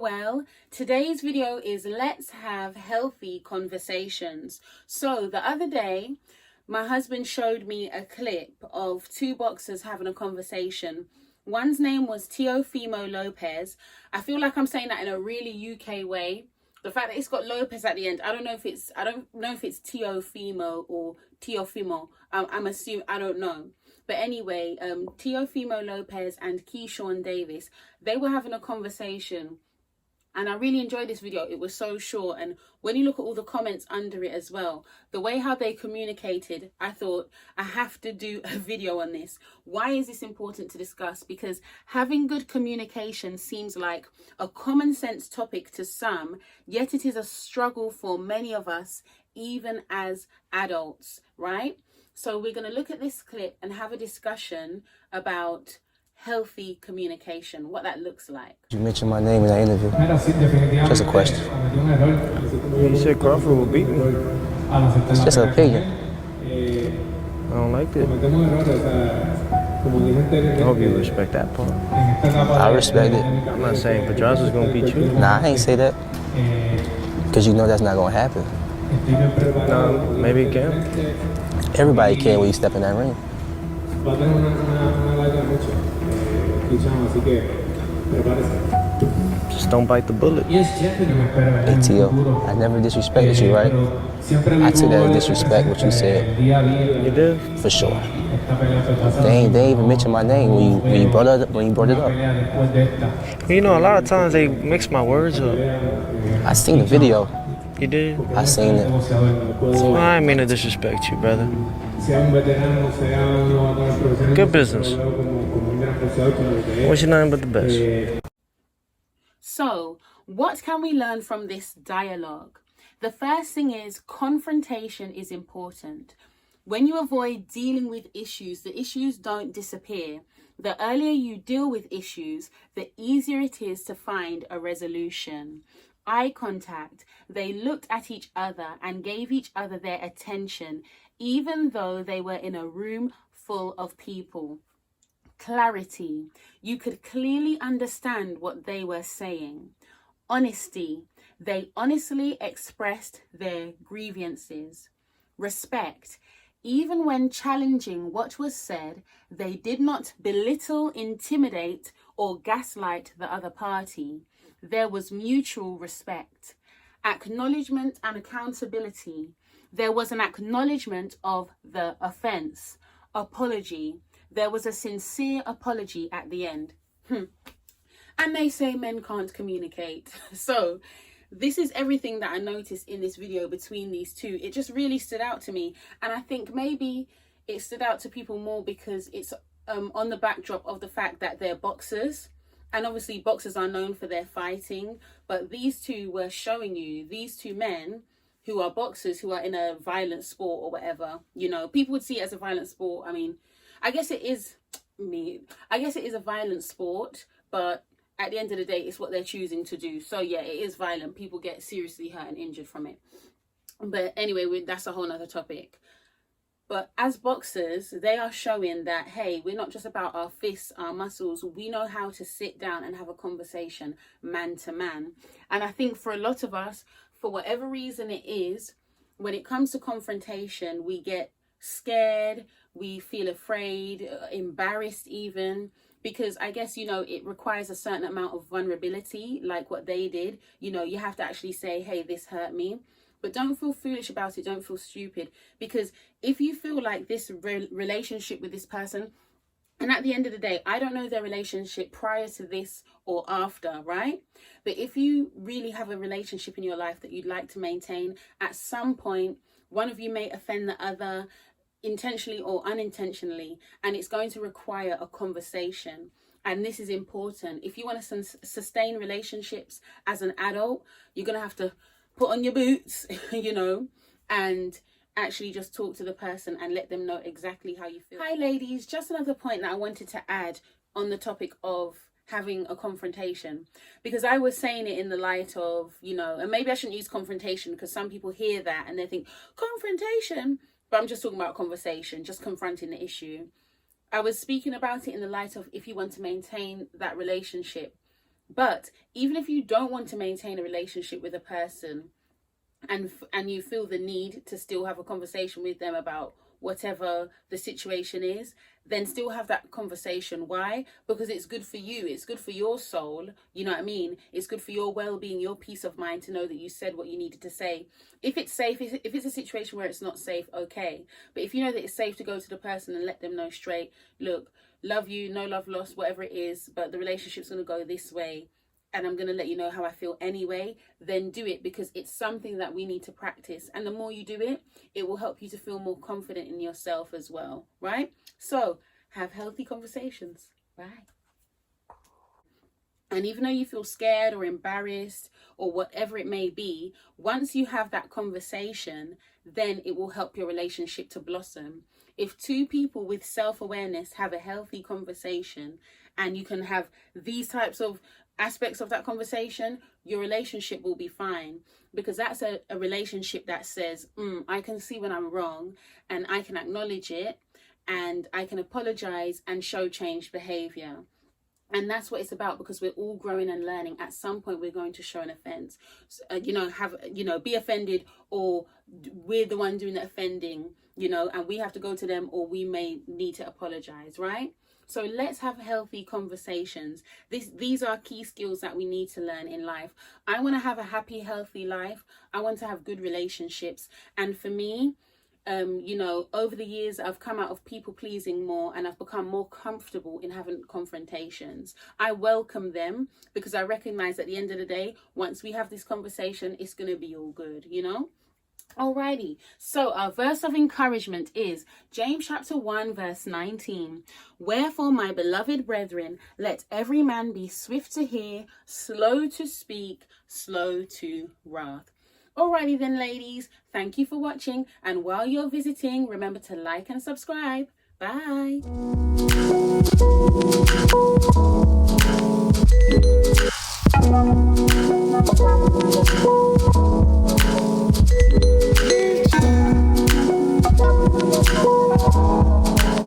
well. Today's video is let's have healthy conversations. So the other day, my husband showed me a clip of two boxers having a conversation. One's name was Teofimo Lopez. I feel like I'm saying that in a really UK way. The fact that it's got Lopez at the end, I don't know if it's Teofimo or Teofimo. I'm assuming, I don't know. But anyway, Teofimo Lopez and Keyshawn Davis, they were having a conversation. And I really enjoyed this video. It was so short. And when you look at all the comments under it as well, the way how they communicated, I thought I have to do a video on this. Why is this important to discuss? Because having good communication seems like a common sense topic to some, yet it is a struggle for many of us, even as adults, right? So we're going to look at this clip and have a discussion about healthy communication, what that looks like. You mentioned my name in that interview. Just a question. You said Crawford will beat me. It's just an opinion. I don't like that. I hope you respect that part. I respect it. I'm not saying Pedraza's gonna beat you. Nah, I ain't say that. Because you know that's not gonna happen. No, maybe it can. Everybody can when you step in that ring. Just don't bite the bullet. Hey, Tio, I never disrespected you, right? I took that as disrespect, what you said. You did? For sure. They ain't even mention my name when you brought it up. You know, a lot of times they mix my words up. I seen the video. You did? I seen it. Well, I didn't mean to disrespect you, brother. Good business. Wish you nothing but the best. So, what can we learn from this dialogue? The first thing is confrontation is important. When you avoid dealing with issues, the issues don't disappear. The earlier you deal with issues, the easier it is to find a resolution. Eye contact. They looked at each other and gave each other their attention, even though they were in a room full of people. Clarity. You could clearly understand what they were saying. Honesty. They honestly expressed their grievances. Respect. Even when challenging what was said, they did not belittle, intimidate, or gaslight the other party. There was mutual respect. Acknowledgement and accountability. There was an acknowledgement of the offense. Apology. There was a sincere apology at the end. And they say men can't communicate. So this is everything that I noticed in this video between these two. It just really stood out to me. And I think maybe it stood out to people more because it's on the backdrop of the fact that they're boxers. And obviously boxers are known for their fighting. But these two were showing you, these two men who are boxers, who are in a violent sport or whatever. You know, people would see it as a violent sport. I mean, I guess it is a violent sport, but at the end of the day, it's what they're choosing to do. So yeah, it is violent. People get seriously hurt and injured from it. But anyway, that's a whole nother topic. But as boxers, they are showing that, hey, we're not just about our fists, our muscles. We know how to sit down and have a conversation man to man. And I think for a lot of us, for whatever reason it is, when it comes to confrontation, we get scared, we feel afraid, embarrassed even, because I guess, you know, it requires a certain amount of vulnerability, like what they did. You know, you have to actually say, hey, this hurt me. But don't feel foolish about it. Don't feel stupid. Because if you feel like this relationship with this person, and at the end of the day, I don't know their relationship prior to this or after, right? But if you really have a relationship in your life that you'd like to maintain, at some point, one of you may offend the other, intentionally or unintentionally, and it's going to require a conversation. And this is important. If you want to sustain relationships as an adult, you're going to have to put on your boots, you know, and actually just talk to the person and let them know exactly how you feel. Hi ladies, just another point that I wanted to add on the topic of having a confrontation, because I was saying it in the light of, you know, and maybe I shouldn't use confrontation because some people hear that and they think confrontation, but I'm just talking about conversation, just confronting the issue. I was speaking about it in the light of if you want to maintain that relationship, But even if you don't want to maintain a relationship with a person, and you feel the need to still have a conversation with them about whatever the situation is, then still have that conversation. Why? Because it's good for you, it's good for your soul, you know what I mean? It's good for your well-being, your peace of mind, to know that you said what you needed to say. If it's safe, if it's a situation where it's not safe, okay, but if you know that it's safe to go to the person and let them know straight, look, love you, no love lost, whatever it is, but the relationship's going to go this way, and I'm going to let you know how I feel anyway, then do it, because it's something that we need to practice. And the more you do it, it will help you to feel more confident in yourself as well, right? So have healthy conversations. Bye. And even though you feel scared or embarrassed or whatever it may be, once you have that conversation, then it will help your relationship to blossom. If two people with self-awareness have a healthy conversation, and you can have these types of aspects of that conversation, your relationship will be fine, because that's a relationship that says, I can see when I'm wrong, and I can acknowledge it, and I can apologize and show changed behavior. And that's what it's about, because we're all growing and learning. At some point, we're going to show an offense, be offended, or we're the one doing the offending, and we have to go to them, or we may need to apologize, right? So let's have healthy conversations. These are key skills that we need to learn in life. I want to have a happy, healthy life. I want to have good relationships. And for me, over the years, I've come out of people pleasing more, and I've become more comfortable in having confrontations. I welcome them, because I recognize at the end of the day, once we have this conversation, it's going to be all good, Alrighty, so our verse of encouragement is James chapter 1 verse 19. Wherefore, my beloved brethren, let every man be swift to hear, slow to speak, slow to wrath. Alrighty then, ladies, thank you for watching, and while you're visiting, remember to like and subscribe. Bye.